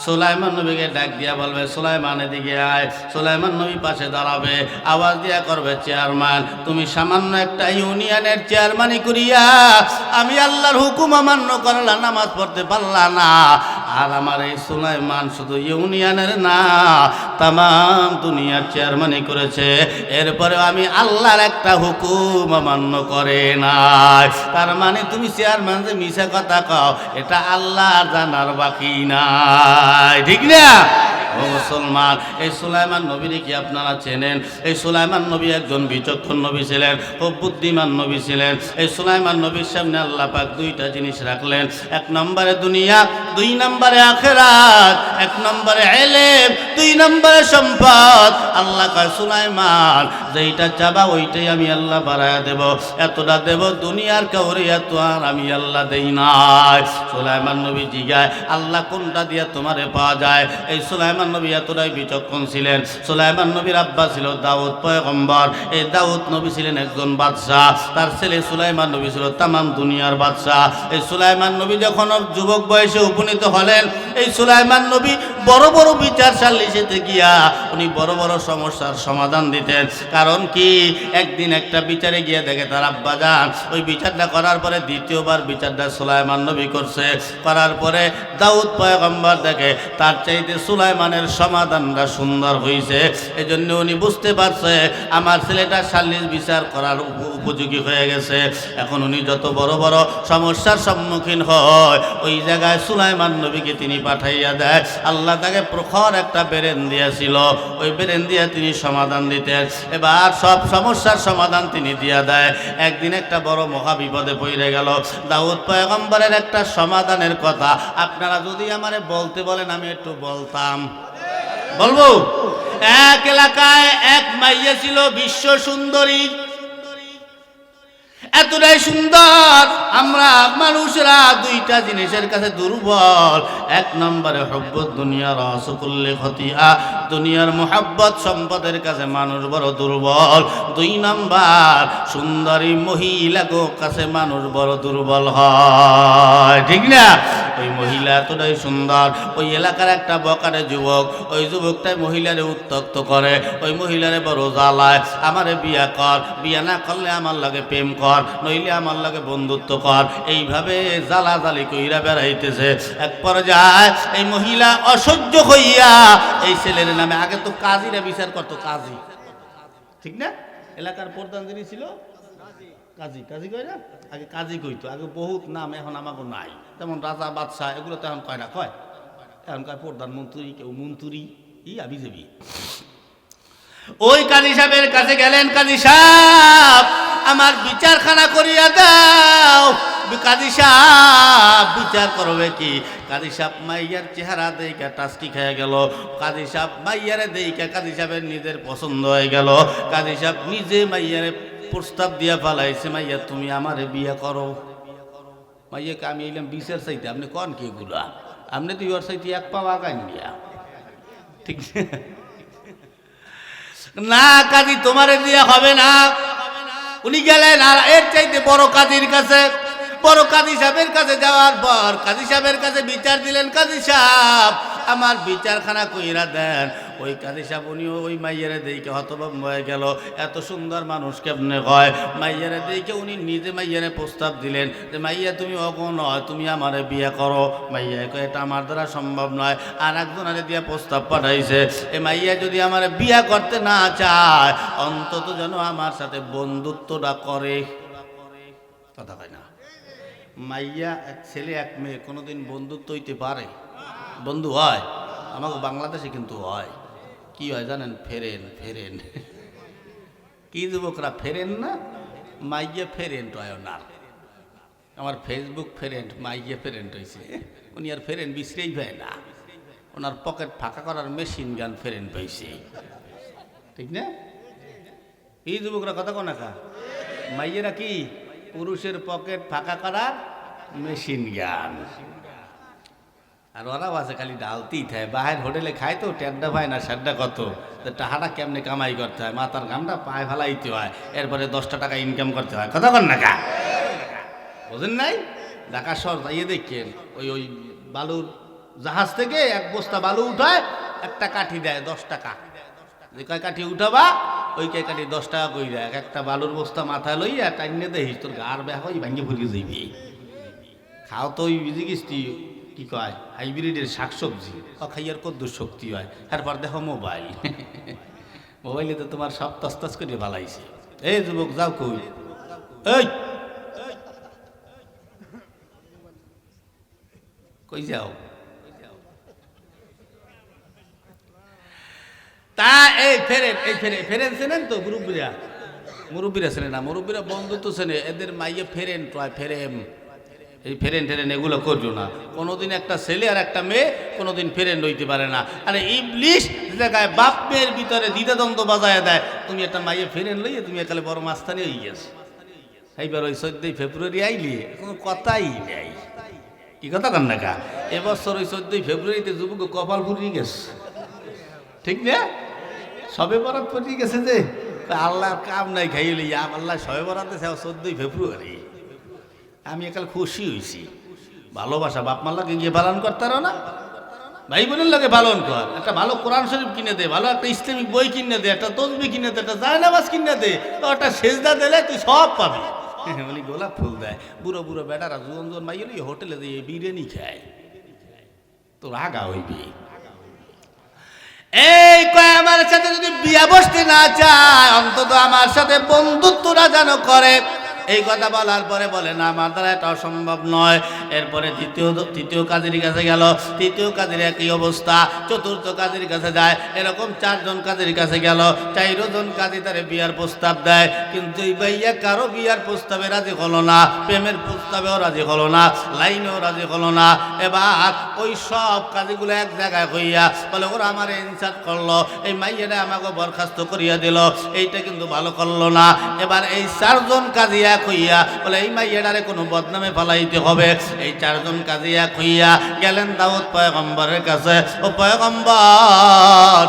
সুলাইমান নবীকে ডাক দিয়া বলবে, সুলাইমান এদিকে আয়। সুলাইমান নবী পাশে দাঁড়াবে, আওয়াজ দিয়া করবে, চেয়ারম্যান তুমি সামান্য একটা ইউনিয়নের চেয়ারম্যানই করিয়া আমি আল্লাহর হুকুম অমান্য করলা, নামাজ পড়তে পারলা না। আর আমার এই সুলাইমান শুধু ইউনিয়নের না, তামাম দুনিয়ার চেয়ারম্যানই করেছে, এরপরেও আমি আল্লাহর একটা হুকুম অমান্য করে নাই। তার মানে তুমি চেয়ারম্যান যে মিছা কথা কও, এটা আল্লাহ জানার বাকি নাই, ঠিক না? ও মুসলমান, এই সুলাইমান নবীরে কি আপনারা চেনেন? এই সুলাইমান নবী একজন বিচক্ষণ নবী ছিলেন, খুব বুদ্ধিমান নবী ছিলেন। এই সুলাইমান নবীর সামনে আল্লাহ পাক দুইটা জিনিস রাখলেন, এক নম্বরে দুনিয়া, দুই নম্বরে আখিরাত। এক নম্বরে ইলম, দুই নম্বরে সম্পদ। আল্লাহ কয়, সুলাইমান যেইটা চাবা ওইটাই আমি আল্লাহ বাড়ায়া দেব, এতটা দেব দুনিয়ার কাউরে এত আর আমি আল্লাহ দেই নাই। সুলাইমান নবী জিগায়, আল্লাহ কোনটা দিয়া তোমারে পাওয়া যায়? এই সুলাইমান নবী এতটাই বিচক্ষণ ছিলেন। সুলাইমান নবীর আব্বা ছিল দাউদ পয়গম্বর। এই দাউদ নবী ছিলেন একজন বাদশাহ, তার ছেলে সুলাইমান নবী ছিল তামাম দুনিয়ার বাদশাহ। এই সুলাইমান নবী যখন যুবক বয়সে উপনীত হলেন, এই সুলাইমান নবী বড় বড় বিচার সালিসেতে গিয়া উনি বড় বড় সমস্যার সমাধান দিতেন। কারণ কি, একদিন একটা বিচারে গিয়ে দেখে তার আব্বা যান ওই বিচারটা করার পরে দ্বিতীয়বার বিচারটা সুলাইমান নবী করছে। করার পরে দাউদ পয়গম্বর দেখে তার চাইতে সুলাইমানের সমাধানটা সুন্দর হয়েছে। এই জন্য উনি বুঝতে পারছে আমার ছেলেটা সালিস বিচার করার উপযোগী হয়ে গেছে। এখন উনি যত বড় বড় সমস্যার সম্মুখীন হয়, ওই জায়গায় সুলাইমান নবীকে তিনি পাঠাইয়া দেয়। আল্লাহ তাকে প্রখর একটা ব্রেন দিয়েছিল, ওই ব্রেন দিয়ে তিনি সমাধান দিতেন। এবার সব সমস্যার সমাধান তিনি দিয়া দেয়। একদিন একটা বড় মহাবিপদে পড়ে গেল। দাউদ পয়গম্বরের একটা সমাধানের কথা আপনারা যদি আমারে বলতে বলেন আমি একটু বলতাম, বলবো। এক এলাকায় এক মাইয়া ছিল বিশ্ব সুন্দরী, এতটাই সুন্দর আমরা মানুষরা দুইটা জিনিসের কাছে দুর্বল। এক নম্বরে হব্বত দুনিয়া রাসুকুল্লি খতিয়া, দুনিয়ার মোহাব্বত সম্পদের কাছে মানুষ বড় দুর্বল। দুই নম্বর সুন্দরী মহিলাগো কাছে মানুষ বড় দুর্বল হয়, ঠিক না? ওই মহিলা এতটাই সুন্দর, ওই এলাকার একটা বকারে যুবক, ওই যুবকটাই মহিলারে উত্ত্যক্ত করে, ওই মহিলারে বড় জ্বালায়, আমারে বিয়া কর, বিয়া না করলে আমার লাগে প্রেম কর, নইলে আমার লাগে বন্ধুত্ব কর, এইভাবে জ্বালাজালি কইরা বেড়াইতেছে। এক পর্যায়ে এই মহিলা অসহ্য হইয়া এই ছেলের নামে, আগে তো কাজীরা বিচার করতো, কাজী, ঠিক না? এলাকার প্রধান যিনি ছিল কাজী, কাজী কয় না, আগে কাজী কইতো, আগে বহুত নাম, এখন আমাকে নাই। যেমন রাজা বাদশাহ এগুলো তো এখন কয় না, কয় এখন কয় প্রধানমন্ত্রী, কেউ মন্ত্রী, আমি যাবি। ওই কাজী সাহেবের কাছে গেলেন, কাজী সাহেব আমার বিচারখানা করিয়া দাও। কাজী সাহেব বিচার করবে কি? কাজী সাহেব মাইয়ার চেহারা দেখে টাস্কি খেয়ে গেল। কাজী সাহেব মাইয়ারে দেখে কাজী সাহেবের নিজের পছন্দ হয়ে গেল। কাজী সাহেব নিজে মাইয়ারে প্রস্তাব দিয়া পালাইছে, মাইয়া তুমি আমারে বিয়ে করো। মাইয়াকে আমি এলাম বিচার চাইতে, আপনি কন কি গুলা, আপনি তো ইয়র চাইতে এক পা আগান দিয়া, ঠিক না? কাজী তোমারে দিয়া হবে না। উনি গেলেন আর এর চাইতে বড় কাজীর কাছে। বড় কাজী সাহেবের কাছে যাওয়ার পর কাজী সাহেবের কাছে বিচার দিলেন, কাজী সাহেব আমার বিচারখানা কইরা দেন। ওই কাজী সাহেব উনিও ওই মাইয়ারে দেখে হতভম্ব হয়ে গেল, এত সুন্দর মানুষ কেমনে হয়। মাইয়ারে দেখে উনি নিজে মাইয়ারে প্রস্তাব দিলেন যে মাইয়া তুমি অগণ নয়, তুমি আমারে বিয়ে করো। মাইয়া কয় এটা আমার দ্বারা সম্ভব নয়। আর একজনের দিয়ে প্রস্তাব পাঠাইছে, এই মাইয়া যদি আমার বিয়ে করতে না চায় অন্তত যেন আমার সাথে বন্ধুত্বটা করে। কথা কয় না? মাইয়া এক ছেলে এক মেয়ে কোনোদিন বন্ধুত্ব হইতে পারে? বন্ধু হয়? আমাকে বাংলাদেশে কিন্তু হয়। কি হয় জানেন? ফেরেন, ফেরেন। কি যুবকরা ফেরেন না? মাইয়া ফেরেন্ট হয় ওনার। আমার ফেসবুক ফ্রেন্ড মাইয়া ফ্রেন্ড হয়েছে, উনি আর ফ্রেন্ড বিশ্রেই পায় না, ওনার পকেট ফাঁকা করার মেশিন গান ফ্রেন্ড পাইছে, ঠিক না? এই যুবকরা কথা কোন একা মাইয়েরা কি পুরুষের পকেট ফাঁকা করার মেশিন গান, আর ওরাও আছে খালি ডালতেই থাকে। বাহির হোটেলে খায় তো টেড্ডা পায় না, সাড্ডা কত টাকাটা কেমনে কামাই করতে হয়, মাথার ঘামটা পায়ে ফেলাইতে হয়, এরপরে 10টা টাকা ইনকাম করতে হয়। কথা কন না কা বোঝেন নাই? ঢাকা শহর যাইয়ে দেখেন ওই ওই বালুর জাহাজ থেকে এক বস্তা বালু উঠায় একটা কাঠি দেয় 10 টাকা। যে কয় কাঠি উঠাবা ওই কয় কাঠি 10 টাকা কই দেয়। একটা বালুর বস্তা মাথায় লইয়া টাইনে দেখিস তোর গার ব্যাহ ওই ভাঙ্গে ফুরিয়ে যাইবি। খাও তো ওই বিজিগিস্তি কি কয় হাইব্রিডের শাকসবজি খাইয়ার কত শক্তি হয়। তারপর দেখো মোবাইল, মোবাইলে তো তোমার সব তস্তাস করে ভালাইছে। এই যুবক যাও কই, এই কই যাও? তা এই ফেরেন চেনেন তো মুরব্বীরা চেনে না, মুরব্বীরা বন্ধু তো চেনে। এদের মাইয়ে ফেরেন টয় ফেরেম, এই ফেরেন টেরেন এগুলো করছো না। কোনোদিন একটা ছেলে আর একটা মেয়ে কোনোদিন ফেরেন হইতে পারে না। আরে ইবলিশ জায়গায় বাপ মেয়ের ভিতরে দ্বিধাদ্বন্দ্ব বাজায় দেয়। তুমি একটা মাইয়ে ফেরেন লইয়ে তুমি একালে বড় মাস্তানি হয়ে গেছো। এইবার ওই 14 ফেব্রুয়ারি আইলি কোনো কথাই নেই। কি কথা কান না কা? এবছর ওই 14 ফেব্রুয়ারিতে যুবক কপাল ফুরিয়ে গেছে, ঠিক না? সবে বরাত পড়ে গেছে যে আল্লাহর কাম নাই খাইলি আল্লাহ সবে বরাতে 14 ফেব্রুয়ারি। আমি একাল খুশি হয়েছি। ভালোবাসা বাপ মার লাগে গিয়ে পালন করতারও না, ভাই বোনের লাগে পালন কর। একটা ভালো কোরআন শরীফ কিনে দে, ভালো একটা ইসলামিক বই কিনে দে, একটা তসবি কিনে দে, একটা জায়নামাজ কিনে দে, তো একটা সেজদা দিলে তুই সব পাবি। বলি গোলাপ ফুল দেয়। বুড়ো বুড়ো বেটারা জুন মাইলি হোটেলে দিয়ে বিরিয়ানি খায়, তোর আগা হইবি। এই কয় আমার সাথে যদি বিয়া বসতে না চায় অন্তত আমার সাথে বন্ধুত্বরা যেন করে। এই কথা বলার পরে বলে না আমার দ্বারা এটা অসম্ভব নয়। এরপরে তৃতীয় কাজের কাছে গেল, তৃতীয় কাজের একই অবস্থা। চতুর্থ কাজের কাছে যায়, এরকম 4 জন কাজের কাছে গেল। 4 জন কাজী তারে বিয়ার প্রস্তাব দেয়, কিন্তু এই ভাইয়া কারো বিয়ার প্রস্তাবে রাজি হলো না, প্রেমের প্রস্তাবেও রাজি হলো না, লাইনেও রাজি হলো না। এবার ওই সব কাজীগুলো এক জায়গায় হইয়া বলে ওরা আমার ইনসার্ট করলো, এই মাইয়াটা আমাকে বরখাস্ত করিয়া দিল, এইটা কিন্তু ভালো করলো না। এবার এই 4 জন কাজী হইয়া বলে এই মাইয়াটারে কোনো বদনামে ফালাইতে হবে। এই 4 জন কাজী এক হইয়া গেলেন দাউদ পয়গম্বরের কাছে। ও পয়গম্বর,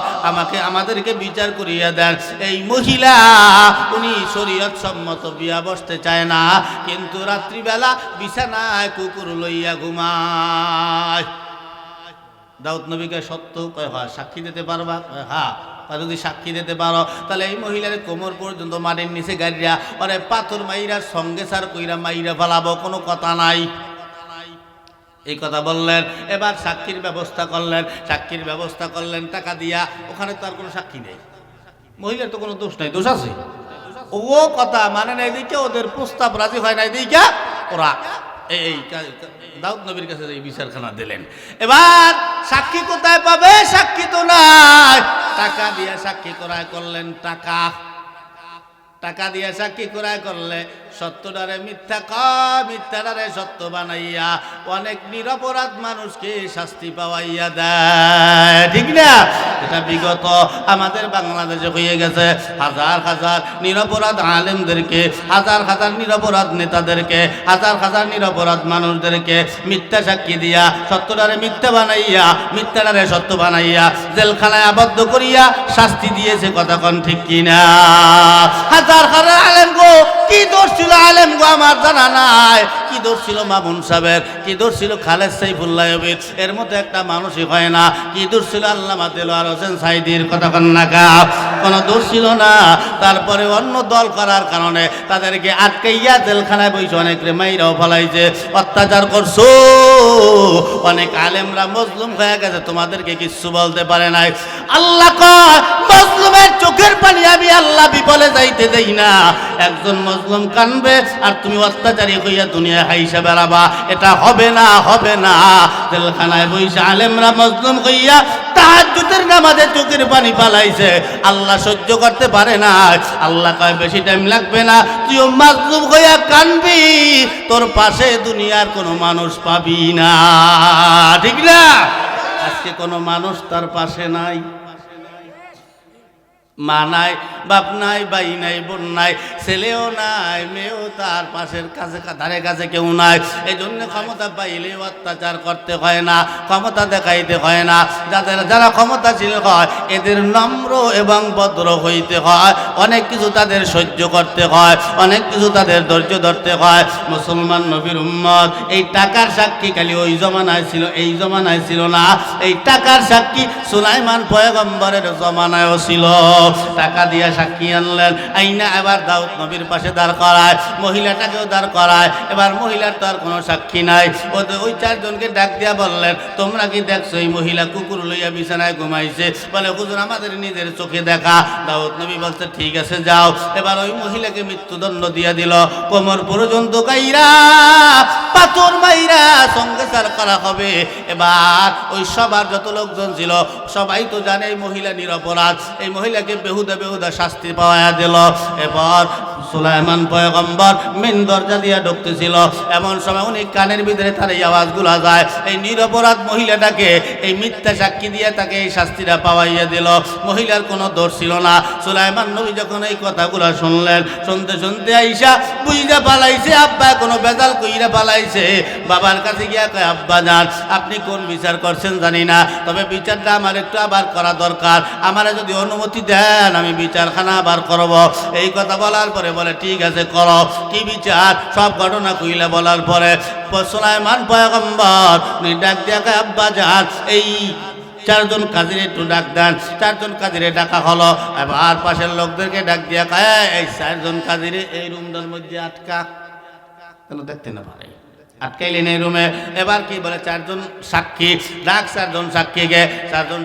আমাদেরকে বিচার করিয়া দেন। এই মহিলা উনি শরীয়ত সম্মত বিয়া বসতে চায় না, কিন্তু রাত্রিবেলা বিছানায় কুকুর লইয়া ঘুমায়। দাউদ নবীকে সত্য কয় হয় সাক্ষী দিতে পারবা? হ্যাঁ। যদি সাক্ষী দিতে পারো তাহলে এই মহিলার কোমর পর্যন্ত মাটির নিচে গাড়িয়া ওরে পাথর মাইরা সঙ্গে সার কইরা মাইরা ফেলাবো, কোনো কথা নাই। এই কথা বললেন। এবার সাক্ষীর ব্যবস্থা করলেন টাকা দিয়া। ওখানে তো আর কোনো সাক্ষী নেই, মহিলার তো কোনো দোষ নাই। দোষ আছে? ও কথা মানে নাই দিকে ওদের প্রস্তাব রাজি হয় নাই দিকে ওরা এই দাউদ নবীর কাছে এই বিচারখানা দিলেন। এবার সাক্ষী কোথায় পাবে? সাক্ষী তো নাই। টাকা দিয়ে সাক্ষী ক্রয় করলেন। টাকা দিয়ে সাক্ষী ক্রয় করলে সত্যটারে মিথ্যা কয়, মিথ্যাটারে সত্য বানাইয়া অনেক নিরপরাধ মানুষকে শাস্তি পাওয়াইয়া দেয়, ঠিক না? এটা বিগত আমাদের বাংলাদেশে হয়ে গেছে। হাজার হাজার নিরপরাধ আলেমদেরকে, হাজার হাজার নিরপরাধ নেতাদেরকে, হাজার হাজার নিরপরাধ মানুষদেরকে মিথ্যা সাক্ষী দিয়া সত্যটারে মিথ্যা বানাইয়া, মিথ্যাটারে সত্য বানাইয়া জেলখানায় আবদ্ধ করিয়া শাস্তি দিয়েছে। কথা কোন ঠিক কিনা? হাজার হাজার আলেম গো, কি দোষ ছিল আলেম গো আমার জানা নাই। কি দোষ ছিল মামুন সাহেবের, কি দোষ ছিল খালেদ সাইফুল্লাহর, এর মধ্যে একটা মানুষই হয় না। কি দোষ ছিল আল্লামা দেলোয়ার হোসেন সাইদির? কথা কন্যা কোনো দোষ ছিল না। তারপরে অন্য দল করার কারণে তাদেরকে আটকাইয়া জেলখানায় বসে অনেক মাইরাও ফলাইছে, অত্যাচার করছো। অনেক আলেমরা মজলুম হয়ে গেছে, তোমাদেরকে কিচ্ছু বলতে পারে নাই। আল্লাহ কয় মজলুমের চোখের পানি আমি আল্লাহ বিপলে যাইতে দেই না। একজন মজলুম কানবে আর তুমি অত্যাচারী হইয়া দুনিয়া হাইসা বেড়াবা, এটা হবে না, হবে না। জেলখানায় বইসা আলেমরা মজলুম হইয়া তাহাজ্জুদের নামাজে চোখের পানি পালাইছে, আল্লাহ সহ্য করতে পারে না। আল্লাহ কয় বেশি টাইম লাগবে না, তুইও মজলুম হইয়া কানবি, তোর পাশে দুনিয়ার কোনো মানুষ পাবি না, ঠিক না? আজকে কোনো মানুষ তার পাশে নাই। মা নাই, বাপ নাই, ভাই নাই, বোন নাই, ছেলেও নাই, মেয়েও তার পাশের কাছে ধারে কাছে কেউ নাই। এই জন্য ক্ষমতা পাইলেও অত্যাচার করতে হয় না, ক্ষমতা দেখাইতে হয় না। যারা ক্ষমতাশীল হয় এদের নম্র এবং ভদ্র হইতে হয়, অনেক কিছু তাদের সহ্য করতে হয়, অনেক কিছু তাদের ধৈর্য ধরতে হয়। মুসলমান নবীর উম্মত এই টাকার সাক্ষী খালি ওই জমানায় ছিল, এই জমানায় ছিল না। এই টাকার সাক্ষী সুলাইমান পয়গম্বরের জমানায়ও ছিল। টাকা দিয়া সাক্ষী আনলেন, আইনা এবার দাউদ নবীর পাশে দাঁড় করায়, মহিলাটাকেও দাঁড় করায়। এবার মহিলার তো আর কোনো সাক্ষী নাই। ওই চারজনকে ডাক দিয়া বললেন, তোমরা কি দেখছো এই মহিলা কুকুর লইয়া বিছানায় ঘুমাইছে? বলে, হুজুর আমাদের নিজের চোখে দেখা। দাউদ নবী বলছে, ঠিক আছে যাও। এবার ওই মহিলাকে মৃত্যুদণ্ড দিয়া দিল, কোমর পর্যন্ত কাইরা পাথর মাইরা সঙ্গে সার করা হবে। এবার ওই সবার যত লোকজন ছিল সবাই তো জানে এই মহিলা নিরপরাধ, এই মহিলাকে বেহুদা বেহুদা শাস্তি পাওয়া দিল। এবার সুলাইমান পয়গম্বর মেন দরজা দিয়া ঢুকতেছিল, এমন সময় উনি কানের ভিতরে তার এই আওয়াজগুলা যায়, এই নিরপরাধ মহিলাটাকে এই মিথ্যা সাক্ষী দিয়ে তাকে এই শাস্তিটা পাওয়াইয়া দিল। মহিলার কোনো দোষ ছিল না। সুলাইমান নবী যখন এই কথাগুলো শুনলেন, শুনতে শুনতে আইসা বুঝা পালাইছে, আব্বা কোনো বেজাল কইরা পালাইছে। বাবার কাছে গিয়া কয়, আব্বা জান আপনি কোন বিচার করছেন জানি না, তবে বিচারটা আমার একটু আবার করা দরকার, আমারে যদি অনুমতি দেন আমি বিচারখানা আবার করব। এই কথা বলার পরে বলে, ঠিক আছে করো, কি বিচার? সব ঘটনা কইলা বলার পরে সুলাইমান পয়গম্বর ডাক দিয়া কয়, আব্বা জান এই চারজন কাজীর একটু ডাক দেন। চারজন কাজীরে ডাকা হলো। এবার পাশের লোকদেরকে ডাক দিয়া কয়, এই চারজন কাজীরে এই রুমটার মধ্যে আটকা, কেন দেখতে না পারে, আটকাইলেন এই রুমে। এবার কি বলে, চারজন সাক্ষী ডাক, চারজন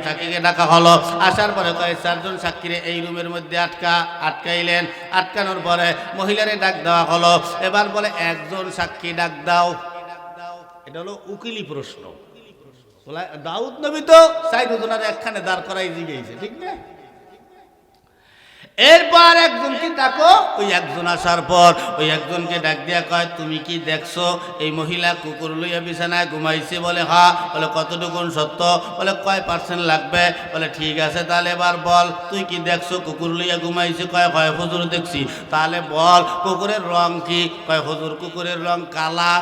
সাক্ষীকে ডাকা হলো। আসার পরে কয়, চারজন সাক্ষীরে এই রুমের মধ্যে আটকাইলেন। আটকানোর পরে মহিলারে ডাক দেওয়া হলো। এবার বলে, একজন সাক্ষী ডাক দাও। এটা হলো উকিলি প্রশ্ন। দাউদ নবী তো চারজনের একখানে দাঁড় করাই জিগেছে, ঠিক না? এরপর একজনকে ডাকো। ওই একজন আসার পর ওই একজনকে ডাক দিয়া কয়, তুমি কি দেখছো এই মহিলা কুকুর লইয়া বিছানায় ঘুমাইছে? বলে হ্যাঁ। বলে কতটুকুন সত্য? বলে কয় % লাগবে? বলে ঠিক আছে, তাহলে এবার বল তুই কি দেখছো কুকুর লইয়া ঘুমাইছে? কয় হুজুর দেখছি। তাহলে বল কুকুরের রং কি? কয় হুজুর কুকুরের রং কালা।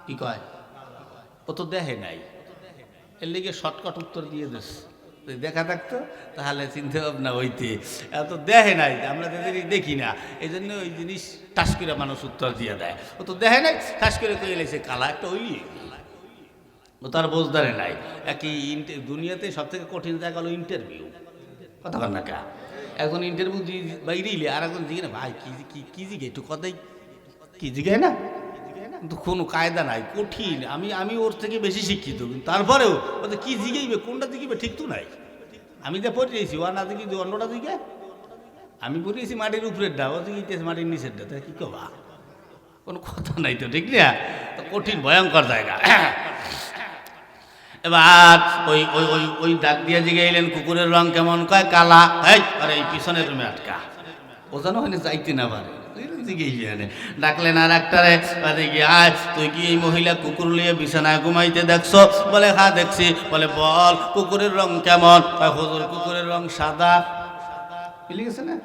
কি কয়? ও তো দেখে নাই, এর লিগে শর্টকাট উত্তর দিয়ে দিস। দেখা থাকতো তাহলে চিন্তা ভাবনা হইতে। এত দেখে নাই, আমরা দেখি না, এই জন্য ওই জিনিস টাস করে মানুষ উত্তর দিয়ে দেয়। ও তো দেখে নাই, টাস করে কয়ে লেছে কালা একটা ওই, ও তার বোঝদারে নাই। একই দুনিয়াতে সব থেকে কঠিন জায়গা হলো ইন্টারভিউ। কথা বল না কা, এখন ইন্টারভিউ বাইরেইলে আর এখন জিগে না, ভাই কি জিগে একটু কথাই কি জিগায় না, কিন্তু কোনো কায়দা নাই, কঠিন। আমি ওর থেকে বেশি শিক্ষিত, কিন্তু তারপরেও ওদের কি জিগাইবে, কোনটা জিগিবে ঠিক তো নাই। আমি যা পড়িয়েছি ও না জিগি অন্যটা জিগে, আমি পড়িয়েছি মাটির উপরের ডা, ও জিগিতেছে মাটির নিচের ডা, তাই কি কবা, কোনো কথা নাই তো, ঠিক না? তো কঠিন ভয়ঙ্কর জায়গা। এবার ওই ওই ওই ওই ডাক দিয়ে জিগাইলেন কুকুরের রং কেমন? কয় কালা। আরে এই পিছনের রুমে আটকা, ও যেন ওখানে যাইতে না পারে। ডাকলেন আর একটারে, আয় তুই কি এই মহিলা কুকুর লিয়ে বিছানায় ঘুমাইতে দেখছো? বলে হ্যাঁ দেখছি। বলে বল কুকুরের রং কেমন? হুজুর কুকুরের রং সাদা। মিলে গেছে না,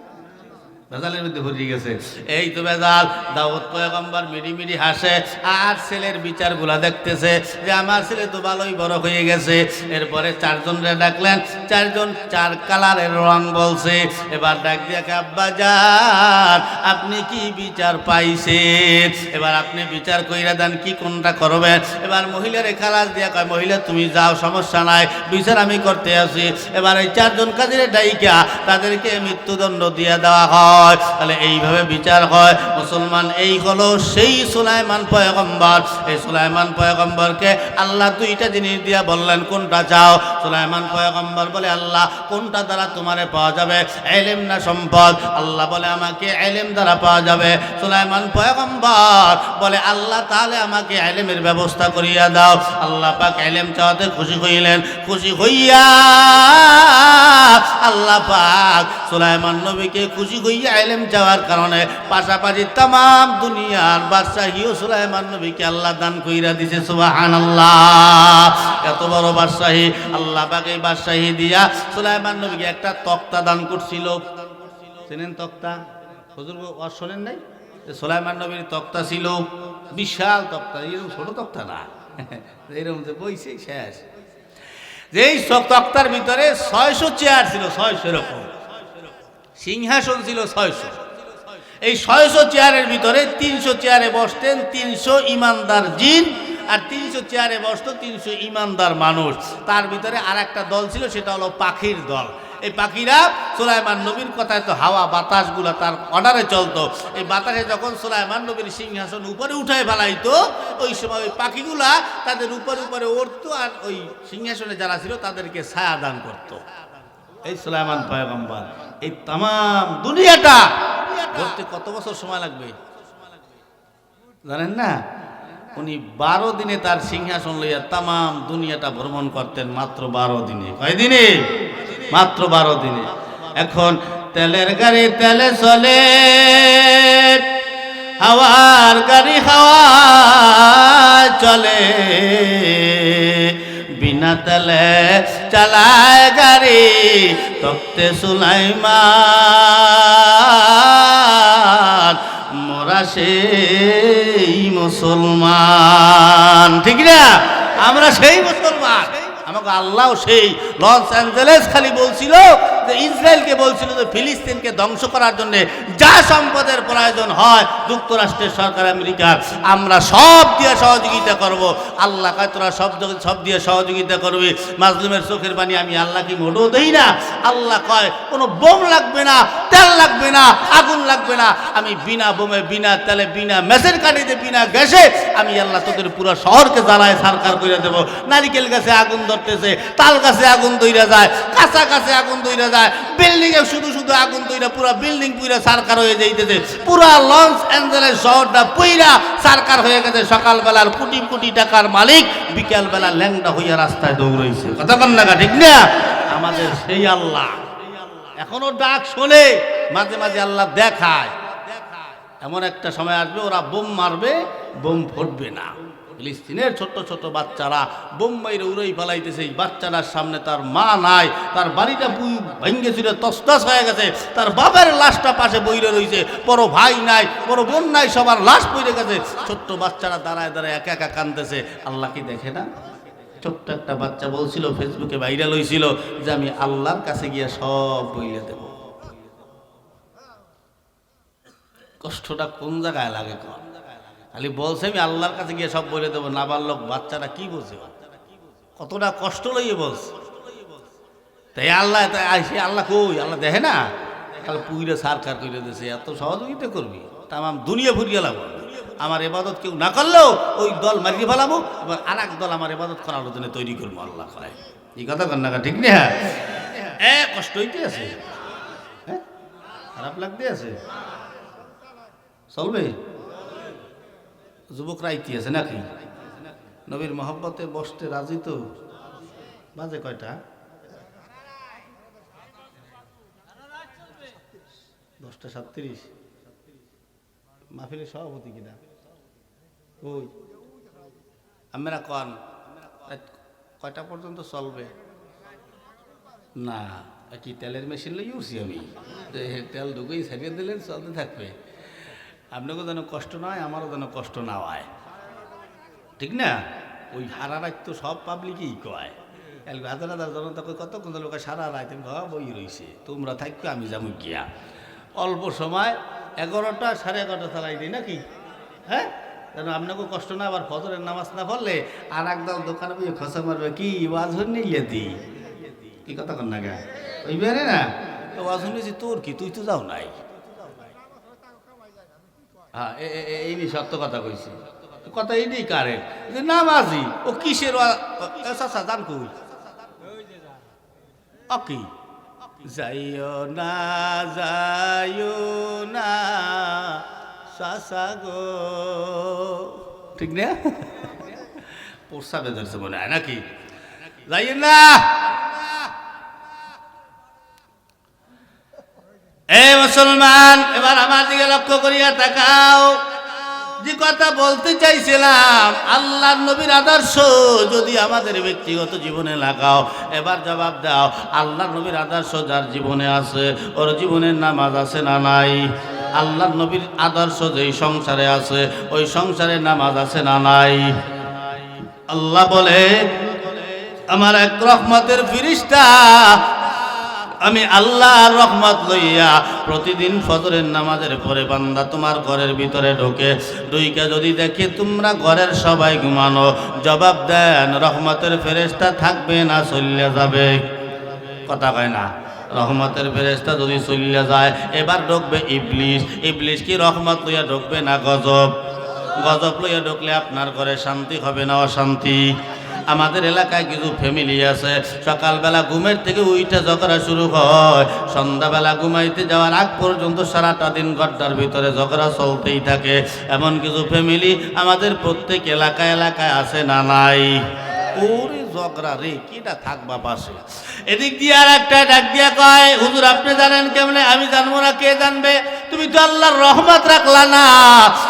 বেজালের মধ্যে ভরিয়ে গেছে। এই তো বেজাল। দাউদ পয়গম্বর মিড়ি হাসে আর ছেলের বিচারগুলা দেখতেছে যে আমার ছেলে তো ভালোই বড় হয়ে গেছে। এরপরে চারজনরে ডাকলেন, চারজন চার কালারের রং বলছে। এবার ডাক দিয়ে আব্বা যান আপনি কি বিচার পাইছেন? এবার আপনি বিচার কইরা দেন কি কোনটা করবেন। এবার মহিলারে খালাস দিয়া কয়, মহিলা তুমি যাও, সমস্যা নাই, বিচার আমি করতে আসি। এবার এই চারজন কাজের ডাইকা তাদেরকে মৃত্যুদণ্ড দিয়ে দেওয়া হয়। তাহলে এইভাবে বিচার হয়। মুসলমান, এই হলো সেই সুলাইমান পয়গম্বর। এই সুলাইমান পয়গম্বরকে আল্লাহ দুইটা জিনিস দিয়া বললেন, কোনটা চাও? সুলাইমান পয়গম্বর বলে, আল্লাহ কোনটা দ্বারা তোমারে পাওয়া যাবে, ইলম না সম্পদ? আল্লাহ বলে, আমাকে ইলম দ্বারা পাওয়া যাবে। সুলাইমান পয়গম্বর বলে, আল্লাহ তাহলে আমাকে ইলমের ব্যবস্থা করিয়া দাও। আল্লাহ পাক ইলম চাওয়াতে খুশি হইলেন। খুশি হইয়া আল্লাহ পাক সুলাইমান নবীকে খুশি হইয়া ইলম চাওয়ার কারণে পাশাপাশি তাম দুনিয়ার বাদশাহীও সুলাইমান নবীকে আল্লাহ দান কইরা দিছে। সুবহানাল্লাহ, এত বড় বাদশাহী। আল্লাহ পাক এই বাদশাহী দিয়া সুলাইমান নবীকে একটা তক্তা দান করছিল। চেনেন তক্তা? হুজুর ওয়াজ শোনেন নাই? সুলাইমান নবীর তক্তা ছিল, বিশাল তক্তা, এরকম ছোট তক্তা না, এরকম যে বইছে শেষ। যেই তক্তার ভিতরে 600 চেয়ার ছিল, 600 এরকম সিংহাসন ছিল 600। এই 600 চেয়ারের ভিতরে 300 চেয়ারে বসতেন 300 ইমানদার জিন, আর 300 চেয়ারে বসতো 300 ইমানদার মানুষ। তার ভিতরে আর একটা দল ছিল, সেটা হলো পাখির দল। এই পাখিরা সুলাইমান নবীর কথায় তো হাওয়া বাতাসগুলা তার অর্ডারে চলতো। এই বাতাসে যখন সুলাইমান নবীর সিংহাসন উপরে উঠায় ফেলাইতো, ওই সময় ওই পাখিগুলা তাদের উপরে উপরে উঠতো, আর ওই সিংহাসনে যারা ছিল তাদেরকে ছায়া দান করতো। এই সুলাইমান পয়গম্বর এই তাম দুনিয়াটা ধরতে কত বছর সময় লাগবে জানেন না? উনি 12 দিনে তার সিংহাসন লইয়া তাম দুনিয়াটা ভ্রমণ করতেন, মাত্র 12 দিনে। কয় দিনে? মাত্র 12 দিনে। এখন তেলের গাড়ি তেলে চলে, হাওয়ার গাড়ি হাওয়া চলে, বিনা তেলে চালায় গাড়ি তক্তে সুলাইমান, মোরা সেই মুসলমান। ঠিক না? আমরা সেই মুসলমান। আমাকে আল্লাহ সেই লস অ্যাঞ্জেলেস খালি বলছিল যে ইসরায়েলকে বলছিল যে ফিলিস্তিনকে ধ্বংস করার জন্য যা সম্পদের প্রয়োজন হয় যুক্তরাষ্ট্রের সরকার আমেরিকার, আমরা সব দিয়ে সহযোগিতা করব। আল্লাহ কয় তোরা সব দিয়ে সহযোগিতা করবে। মাজলুমের চোখের পানি আমি আল্লাহ কি মোটেও দেই না? আল্লাহ কয় কোনো বোম লাগবে না, তেল লাগবে না, আগুন লাগবে না, আমি বিনা বোমে, বিনা তেলে, বিনা মেসের কাঠিতে, বিনা গ্যাসে আমি আল্লাহ তোদের পুরো শহরকে জ্বালায় সারকার করে দেবো। নারিকেল গাছে আগুন ধরতেছে, তাল গাছে আগুন দইরা যায়, কাঁচা গাছে আগুন দইরা যায়, বিল্ডিং এ শুধু শুধু আগুন দইরা পুরো বিল্ডিং পুরা সারকার হয়ে যাইতেছে। পুরা লস অ্যাঞ্জেলেস শহরটা পুইরা সারকার হয়ে গেছে। সকালবেলার কোটি কোটি টাকার মালিক বিকালবেলা ল্যাংডা হইয়া রাস্তায় দৌড়াইছে। কথা কন না? ঠিক না? আমাদের সেই আল্লাহ এখনো ডাক শোনে, মাঝে মাঝে আল্লাহ দেখায়। এমন একটা সময় আসবে ওরা বোম মারবে, বোম ফুটবে না। ফিলিস্তিনের ছোট্ট ছোট বাচ্চারা বোম মাইরে উড়াই ফেলাইতেছে। বাচ্চাটার সামনে তার মা নাই, তার বাড়িটা ভেঙে চুরে তসতস হয়ে গেছে, তার বাবার লাশটা পাশে বইরে রয়েছে, বড় ভাই নাই, বড় বোন নাই, সবার লাশ পড়ে গেছে। ছোট্ট বাচ্চারা দাঁড়ায় দাঁড়ায় একা একা কাঁদতেছে। আল্লাহ কি দেখে না? ছোট্ট একটা বাচ্চা বলছিল, ফেসবুকে ভাইরাল হয়েছিল, যে আমি আল্লাহর কাছে গিয়ে সব বইলে দেব। কষ্টটা কোন জায়গায় লাগে? খালি বলছে আমি আল্লাহর কাছে গিয়ে সব বলে দেবো। নাবালক বাচ্চাটা কি বলছে, কতটা কষ্ট লইয়ে বলছে। তাই আল্লাহ সে আল্লাহ কই? আল্লাহ দেখে না? তাহলে পুইরে সারকার করে দিয়েছে। এত সহযোগিতা করবি তাম দুনিয়া ফুরিয়ে লাগবো। আমার এবাদত কেউ না করলেও ওই দল মারিয়ে ফেলাবো, এবং আর এক দল আমার এবাদত করার জন্য তৈরি করবো। আল্লাহ করে এই কথা কর না? ঠিক না? কষ্ট হইতে আছে, খারাপ লাগতে আছে, চলবে। যুবকরা আইতে আছে নাকি? নবীর মহব্বতে বসতে রাজি তো? বাজে কয়টা? 10:37। মাহফিলের সভাপতি কিনা? ওই আমরা কন কয়টা পর্যন্ত চলবে? না কি তেলের মেশিন লই উঠছি আমি, তেল ঢুকেই ছাড়িয়ে দিলেন চলতে থাকবে। আপনাকেও যেন কষ্ট না হয়, আমারও যেন কষ্ট না হয়। ঠিক না? ওই সারা রাত তো সব পাবলিকই কয়, হাজার হাজার জনতা কতক্ষণ লোক সারা রাত বই রয়েছে, তোমরা থাকবে আমি যাবো গিয়া। অল্প সময় 11টা 11:30 চালাই দিই নাকি? হ্যাঁ, যেন আপনাকেও কষ্ট না, আবার ফজরের নামাজ না পড়লে আর একদল দোকানে বইয়ে খসা মারবে, কি ওয়াজ নিয়ে দি কি কথা কর না গা ওই বেরে না ওয়াজ শুনেছি। তোর কি, তুই তো যাও নাই? হ্যাঁ, এই নিয়ে সত্য কথা কইছি, কথা এই নেই কারেন্ট যে নামাজি ও কিসের চাচা জান কই অকি যাইও না, যাইও না চাচা গো। ঠিক না? প্রস্তাবে ধরছে মনে হয় নাকি? যাইও না। এ মুসলমান, এবার আমার দিকে লক্ষ্য করিয়া তাকাও। যে কথা বলতে চাইছিলাম, আল্লাহর নবীর আদর্শ যদি আমাদের ব্যক্তিগত জীবনে লাগাও, এবার জবাব দাও, আল্লাহর নবীর আদর্শ যার জীবনে আছে ওর জীবনের নামাজ আছে না নাই? আল্লাহর নবীর আদর্শ যেই সংসারে আছে ওই সংসারে নামাজ আছে না নাই? আল্লাহ বলে, আমার এক রহমতের ফেরেশতা, আমি আল্লাহর রহমত লইয়া প্রতিদিন ফজরের নামাজের পরে বান্দা তোমার ঘরের ভিতরে ঢোকে, ঢুইকা যদি দেখে তোমরা ঘরের সবাই ঘুমানো, জবাব দেন রহমতের ফেরেশতা থাকবে না চলে যাবে? কথা কয় না? রহমতের ফেরেশতা যদি চলে যায়, এবার ঢুকবে ইবলিশ। ইবলিশ কি রহমত লইয়া ঢুকবে না গজব? গজব লইয়া ঢুকলে আপনার ঘরে শান্তি হবে না অশান্তি? আমাদের এলাকায় কিছু ফ্যামিলি আছে, সকালবেলা ঘুমের থেকে উইঠা ঝগড়া শুরু হয়, সন্ধ্যাবেলা ঘুমাইতে যাওয়ার আগ পর্যন্ত সারাটা দিন ঘরটার ভিতরে ঝগড়া চলতেই থাকে। এমন কিছু ফ্যামিলি আমাদের প্রত্যেক এলাকায় এলাকায় আছে না নাই? ওরে ঝগড়া রে, কিটা থাকবা পাশে। এদিক দিয়ে আর একটা ডাক দিয়া কয়, হুজুর আপনি জানেন কেমনে? আমি জানবো না, কে জানবে? তুমি তো আল্লাহর রহমত রাখলা না,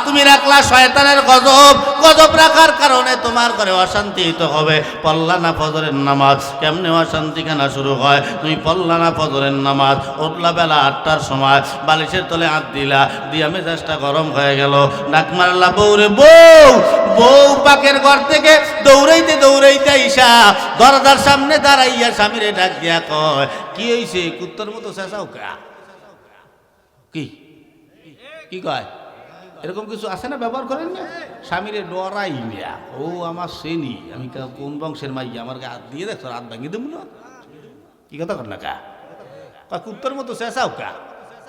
তুমি রাখলা শয়তানের গজব। গজব রাখার কারণে তোমার ঘরে অশান্তি তো হবে। পড়লা না ফজরের নামাজ, কেমনে অশান্তি খানা শুরু হয়? তুমি পড়লা না ফজরের নামাজ, উঠলা বেলা 8টার সময়, বালিশের তলে হাত দিলা, দিয়া মেজাজটা গরম হয়ে গেল, ডাক মারলা বউরে, বউ। বউ পাকের ঘর থেকে দৌড়াইতে দৌড়াইতে আইসা দরজার সামনে দাঁড়াইয়া স্বামীরে ডাক দিয়া কয়, কি হইছে? কুত্তর মতো চেঁচাও কা? কি কি কয়? এরকম কিছু আছে না? ব্যবহার করেন না? স্বামীরে ডরাই না, ও আমার শ্রেণী, আমি কোন বংশের মাইয়া, আমার হাত দিয়ে দেখছো, হাত ভাঙিয়ে দেবো না? কি কথা কর না কা? কুত্তর মতো চেঁচাও কা?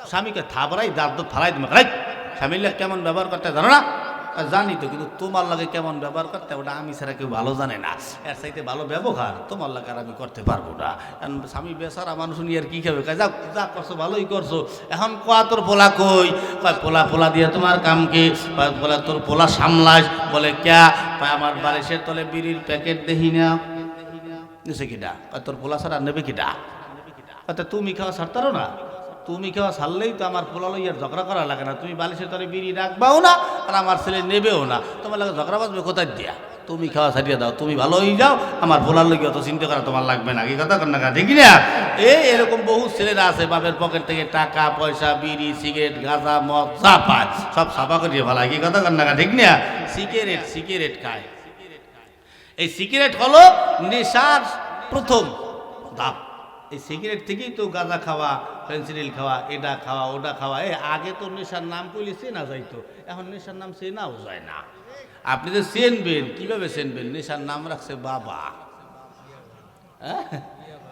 স্বামীকে থাবড়াই দাঁত ফালাই দেবো। স্বামীর কেমন ব্যবহার করতে জানো না? জানি তো, কিন্তু তোমার লাগে কেমন ব্যবহার করতে, ওটা আমি ছাড়া কেউ ভালো জানে না। এর চাইতে ভালো ব্যবহার তোমার লাগে আর আমি করতে পারবো না। কারণ স্বামী বেচারা মানুষ নিয়ে আর কি খাবে? যা যা করছো ভালোই করছো, এখন কয়া তোর পোলা কই? পোলা পোলা দিয়ে তোমার কাম কি? বলে তোর পোলা সামলাস। বলে ক্যা? আমার বালিশের তলে বিড়ির প্যাকেট দেখি না, নিছে কিটা? তোর পোলা ছাড়া নেবে কিটা? তুমি খাওয়া ছাড়তারো না? তুমি খাওয়া ছাড়লেই তো আমার পোলা লইয়ার ঝগড়া করা লাগে না। তুমি বালিশের তলে বিড়ি রাখবাও না, আর আমার ছেলে নেবেও না, তোমার লাগে ঝগড়া বাজবে কোথায় দিয়া? তুমি খাওয়া ছাড়িয়ে দাও, তুমি ভালো হয়ে যাও, আমার পোলার লইয়া অত চিন্তা করা তোমার লাগবে না। কি কথা কর না? ঠিক না? এরকম বহু ছেলেরা আছে, বাপের পকেট থেকে টাকা পয়সা, বিড়ি, সিগারেট, গাঁজা, মদ যা পায় সব সাফা করিয়ে ফেলায়। কি কথা কর না? ঠিক না? সিগারেট খায়। এই সিগারেট হলো নেশার প্রথম ধাপ। এই সিগারেট থেকেই তো গাঁজা খাওয়া, ফেন্সিডিল খাওয়া, এটা খাওয়া, ওটা খাওয়া। আগে তো নেশার নাম কইলে চেনা যাইতো, এখন নেশার নাম চেনাও যায় না। আপনি যে চেনবেন, কিভাবে চেনবেন? নেশার নাম রাখছে বাবা।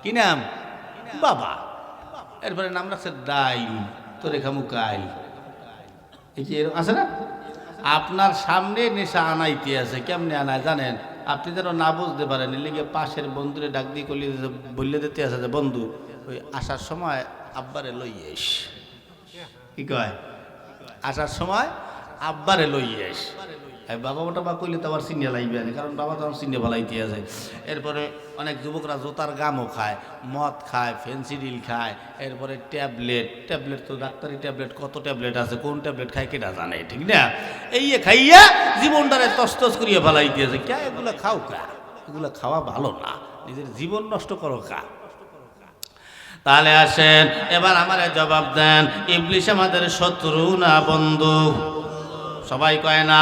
কি নাম? বাবা। এরপরে নাম রাখছে ডাইল, তোরে খামু কাইল। এই যে আছে না? আপনার সামনে নেশা আনাইতে আছে। কেমনে আনায় জানেন? আপনি যেন না বুঝতে পারেন, এলিগে পাশের বন্ধুরে ডাক দিয়ে করলে বললে দিতে আছে যে, বন্ধু ওই আসার সময় আব্বারে লইয়েস। কি কয়? আসার সময় আব্বারে লইয়েস। বাবা ওটা বা কইলে তো আবার চিনিয়ে লাগবে না, কারণ বাবা তো আমার চিনিয়ে ভালাইতে আছে। এরপরে অনেক যুবকরা জোতার গামও খায়, মদ খায়, ফেন্সিডিল খায়। এরপরে ট্যাবলেট তো ডাক্তারি ট্যাবলেট, কত ট্যাবলেট আছে, কোন ট্যাবলেট খায় কেটা জানে, ঠিক না? এই খাইয়া জীবনটারে তস্তস করিয়ে ভালাইতে আছে। কে এগুলা খাও কা? এগুলা খাওয়া ভালো না, নিজের জীবন নষ্ট করো কা? তাহলে আসেন এবার আমারে জবাব দেন, ইবলিশ আমাদের শত্রু না বন্ধু? সবাই কয় না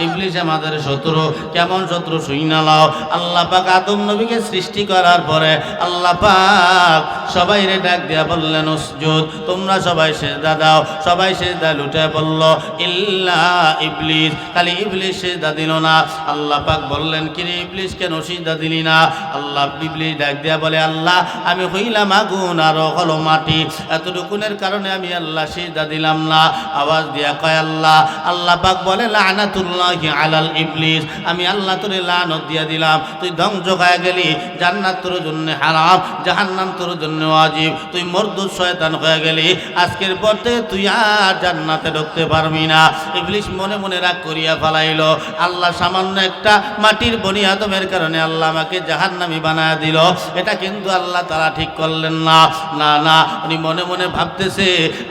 ইবলিশ আমাদের শত্রু। কেমন শত্রু শুইনা লাও। আল্লাহ পাক আদম নবীকে সৃষ্টি করার পরে আল্লাহ পাক সবাই রে ডাক দিয়া বললেন, উসজুদ, তোমরা সবাই সিজদা দাও। সবাই সিজদা লুটে বলল, ইল্লা ইবলিস, খালি ইবলিস সিজদা দিল না। আল্লাহ পাক বললেন, কি রে ইবলিস, কেন সিজদা দিলি না? আল্লাহ ইবলিস ডাক দিয়া বলে, আল্লাহ আমি হইলাম আগুন আর হলো মাটি, এতটুকুনের কারণে আমি আল্লাহ সিজদা দিলাম না। আওয়াজ দিয়া কয় আল্লাহ। আল্লাহ পাক বলে, লানাতুল্লাহ লানাতুল্লাহি আলাল ইবলিস, আমি আল্লাহ তোরে লানত দিয়া দিলাম, তুই ধ্বংস হয়ে গেলি, জান্নাত তোর জন্য হারাম, জাহান্নাম তোর জন্য ওয়াজিব, তুই মরদুদ শয়তান হয়ে গেলি, আজকের পর থেকে তুই আর জান্নাতে ঢুকতে পারবি না। ইবলিস মনে মনে রাগ করিয়া ফেলাইল, আল্লাহ সামান্য একটা মাটির বনি আদমের কারণে আল্লাহ আমাকে জাহান্নামী বানায় দিল, এটা কিন্তু আল্লাহ তাআলা ঠিক করলেন না। না না, উনি মনে মনে ভাবতেছে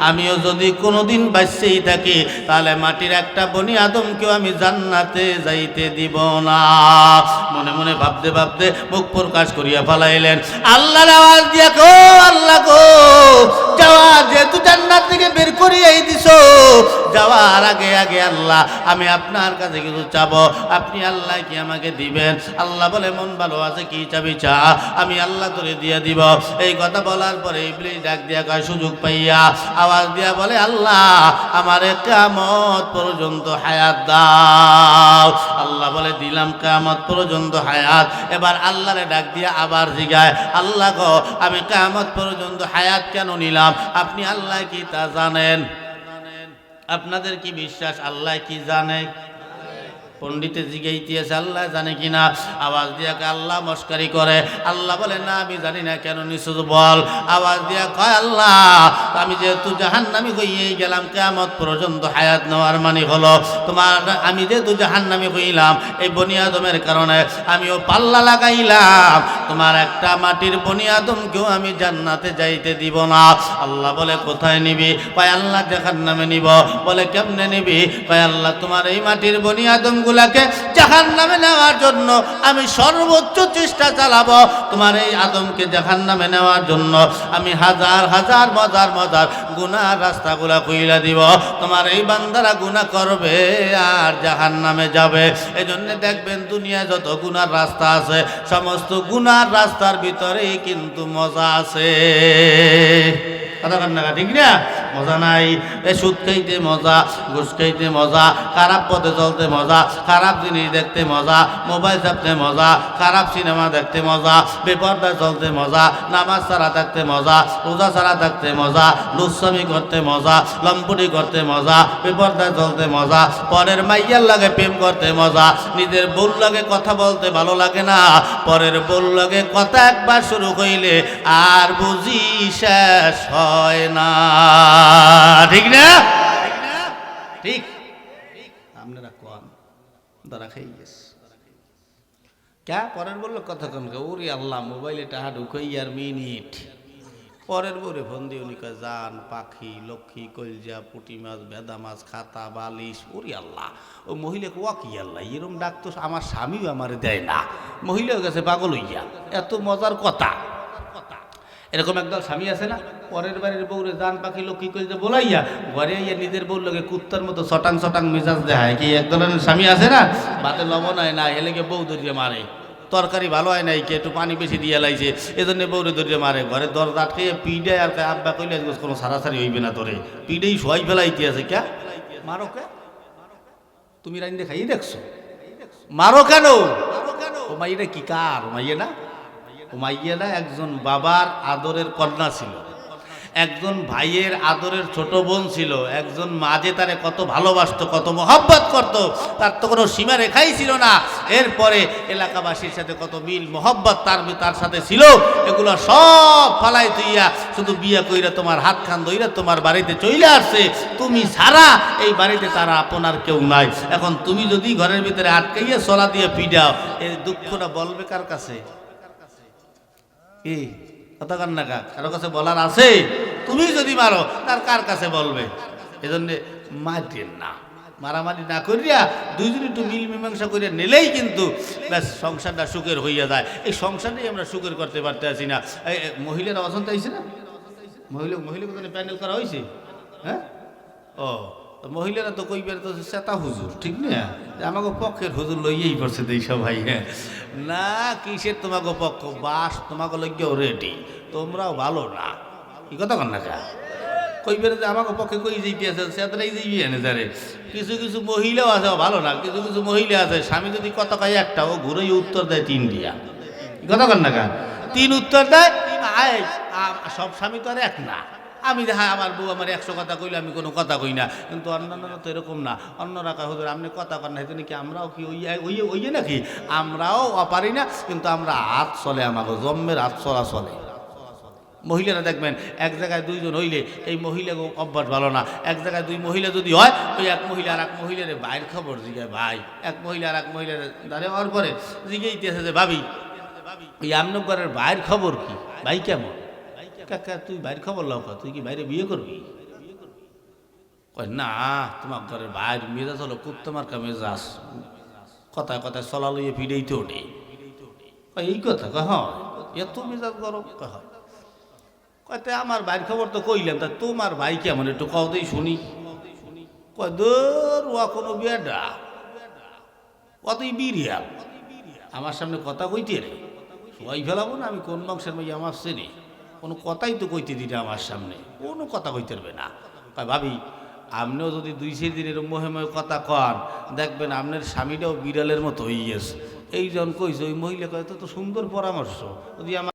আমিও যদি কোনোদিন বাঁচতেই থাকি তাহলে মাটির একটা বনি আদমকেও আমি জান্নাতে যাইতে দিব না। মনে মনে ভাবতে ভাবতে মুখ প্রকাশ করিয়া ফেলাইলেন, আল্লাহর আওয়াজ দিয়া গো আল্লাহ গো, যাওয়ার যেহেতু জান্নাত থেকে বের করিয়াই দিছো, যাওয়ার আগে আগে আল্লাহ আমি আপনার কাছে কিছু চাবো, আপনি আল্লাহ কি আমাকে দিবেন? আল্লাহ বলে মন ভালো আছে, কি চাবি চা, আমি আল্লাহ তোরে দিয়ে দিব। এই কথা বলার পরে ইবলিস ডাক দিয়া কয়, সুযোগ পাইয়া আওয়াজ দিয়া বলে, আল্লাহ আমারে কিয়ামত পর্যন্ত হায়াত দাও। আল্লাহ বলে দিলাম কিয়ামত পর্যন্ত হায়াত। এবার আল্লাহরে ডাক দিয়া আবার জিগায়, আল্লাহ গো আমি কিয়ামত পর্যন্ত হায়াত কেন নিলাম? আপনি আল্লাহ কি তা জানেন? আপনাদের কি বিশ্বাস আল্লাহ কি জানে? পণ্ডিতে জিগাইতেছে আল্লাহ জানে কিনা। আওয়াজ দিয়া আল্লাহ মস্কারি করে, আল্লাহ বলে না আমি জানি না, কেন নিশ্চিত বল। আওয়াজ দিয়া কয়, আল্লাহ আমি যেহেতু জাহান্নামী হইয়েই গেলাম, কিয়ামত পর্যন্ত হায়াত নেওয়ার মানে হলো তোমার, আমি যেহেতু জাহান্নামী হইলাম এই বনি আদমের কারণে আমিও পাল্লা লাগাইলাম, তোমার একটা মাটির বনি আদমকেও আমি জান্নাতে যাইতে দিব না। আল্লাহ বলে কোথায় নিবি? কয় আল্লাহ জাহান্নামে নিব। বলে কেমনে নিবি? কয় আল্লাহ তোমার এই মাটির বনি আদম গুলাকে জাহান্নামে নেওয়ার জন্য আমি সর্বোচ্চ চেষ্টা চালাবো, তোমার এই আদমকে জাহান্নামে নেওয়ার জন্য আমি হাজার হাজার মজার মজার গুনার রাস্তাগুলা কইলা দিব, তোমার এই বান্দারা গুনাহ করবে আর জাহান্নামে যাবে। এজন্য দেখবেন দুনিয়ায় যত গুনার রাস্তা আছে সমস্ত গুনার রাস্তার ভিতরেই কিন্তু মজা আছে। কথা কান না, ঠিক না? মজা নাই। এ সুদ খাইতে মজা, ঘুষ খাইতে মজা, খারাপ পথে চলতে মজা, খারাপ জিনিস দেখতে মজা, মোবাইল চাপতে মজা, খারাপ সিনেমা দেখতে মজা, বেপরদায় চলতে মজা, নামাজ ছাড়া থাকতে মজা, রোজা ছাড়া থাকতে মজা, লুচ্ছামি করতে মজা, লম্পুটি করতে মজা, বেপরদায় চলতে মজা, পরের মাইয়ার লাগে প্রেম করতে মজা, নিজের বউর লাগে কথা বলতে ভালো লাগে না, পরের বউর লাগে কথা একবার শুরু হইলে আর বুঝি শেষ হয় না। ঠিক না? ঠিক আপনারা কোন ধরা খাই গেছে ক্যা? পরের বললো কথা কন, ওরে আল্লাহ মোবাইলে টাহা ঢুকাই আর মিনিট পরের বলে ফোন দিয়ে উনি কয় জান, পাখি, লক্ষ্মী, কলজা, পুঁটি মাছ, ভেদা মাছ, খাতা, বালিশ। ওরে আল্লাহ, ও মহিলাকে ওয়া কি আল্লাহ, এরম ডাক তো আমার স্বামীও আমারে দেয় না। মহিলাও গেছে পাগল হইয়া, এত মজার কথা। এরকম একদল স্বামী আছে না, পরের বাড়ির বউরে জান, পাখি, লক্ষ্মী কলজা বলাইয়া ঘরে আইয়া নিজের বউর লগে কুত্তার মতো ছটাং ছটাং মেজাজ দেখায়। কি এক ধরনের স্বামী আছে না, ভাতে লবণ হয় না এলেকে বউ ধরিয়ে মারে, তরকারি ভালো হয় নাই কি একটু পানি বেশি দিয়ে লাইছে এজন্য বউরে ধরিয়ে মারে, ঘরে দরজা আটকে পিডে আর আব্বা কইলে কোনো সারাসারি হইবে না, তোরে পিডেই শোয়াই ফেলাইতে আছে। ক্যা মারো? কে তুমি রাইন্দে খাই দেখছো, মারো কেন? ও মাইয়েরা কি কার? মাইয়ে না, ও মাইয়ে না একজন বাবার আদরের কন্যা ছিল, একজন ভাইয়ের আদরের ছোট বোন ছিল, একজন মা যে তারে কত ভালোবাসতো, কত মহব্বত করত, তার তো কোনো সীমা রেখাই ছিল না। এরপরে এলাকাবাসীর সাথে কত মিল মহব্বত তার সাথে ছিল, এগুলো সব ফালাই তুইয়া শুধু বিয়ে কইরা তোমার হাত খান ধইরা তোমার বাড়িতে চলে আসছে, তুমি ছাড়া এই বাড়িতে তারা আপনার কেউ নাই। এখন তুমি যদি ঘরের ভিতরে আটকাইয়া চলা দিয়ে পিডাও, এই দুঃখটা বলবে কার কাছে? কি কথা কান না, কারো কাছে বলার আছে? তুমি যদি মারো তার কার কাছে বলবে? এজন্য মারতেন না, মারামারি না করিয়া দুইজন একটু মিল মীমাংসা করিয়া নিলেই কিন্তু ব্যাস সংসারটা সুখের হইয়া যায়। এই সংসারটাই আমরা সুখের করতে পারতে আছি না। এই মহিলারা অসন্ত আইছে না, মহিলা কোথায় প্যান্ডেল করা হয়েছে? হ্যাঁ, ও মহিলারা তো কইবার তো সেতা হুজুর, ঠিক না? আমাকে পক্ষের হুজুর লইয়েই পড়ছে এই সবাই। না, কিসের তোমাকে পক্ষ, বাস তোমাকে লইয়াও রেডি, তোমরাও ভালো না। কি কথা কন না কা কইবার যে আমাকে পক্ষে কই যাইতে আছে, সেতারাই যাইবি এনে যারে। কিছু কিছু মহিলাও আছে ভালো না, কিছু কিছু মহিলা আছে স্বামী যদি কথা কয় একটা, ও ঘুরেই উত্তর দেয় তিন দিয়া। কথা কন না কা তিন উত্তর দেয়। সব স্বামী তো আর এক না, আমি দেখা আমার বউ আমার 100 কথা কইলে আমি কোনো কথা কই না, কিন্তু অন্যান্যরা তো এরকম না। অন্যরা কয় হুজুর আপনি কথা কন না, সেজন্য কি আমরাও কি ওই নাকি? আমরাও অপারি না, কিন্তু আমরা হাত চলে, আমাকে জন্মের হাত চলা চলে। মহিলারা দেখবেন এক জায়গায় দুইজন হইলে এই মহিলা অভ্যাস ভালো না। এক জায়গায় দুই মহিলা যদি হয়, ওই এক মহিলা আর এক মহিলারে ভাইয়ের খবর জিগায়, ভাই এক মহিলা আর এক মহিলার দাঁড়িয়ে হওয়ার পরে জিগেইতেছে যে ভাবি ওই আমনগরের ভাইয়ের খবর কি, ভাই কেমন? কাকা তুই ভাইয়ের খবর লাও, তুই কি বাইরে বিয়ে করবি? কয় না, তোমার ঘরের ভাইয়ের মেজাজ হলো কুত্তমার কা মেজাজ, কথায় কথায় চলা লইয়ে ফিরেই তো ওঠে। এই কথা কহ এত মেজাজ গরম কহ। কয়তে আমার ভাইয়ের খবর তো কইলাম, তা তোমার ভাই কেমন একটু কওতেই শুনি। কয় দূর ও কোনো বিয়াডা, কতই বিরিয়াল, আমার সামনে কথা কইতে রে সবাই ফেলাবো না। আমি কোন বংশের মেয়ে আমার চেনে, কোনো কথাই তো কইতে দিলে আমার সামনে কোনো কথা কইতে পারবে না। কয় ভাবি আপনিও যদি 2-4 দিনের মোহে কথা কন, দেখবেন আপনার স্বামীটাও বিড়ালের মতো হয়ে গেছে। এই জন কইছে, ওই মহিলা কয় তো সুন্দর পরামর্শ, যদি আমার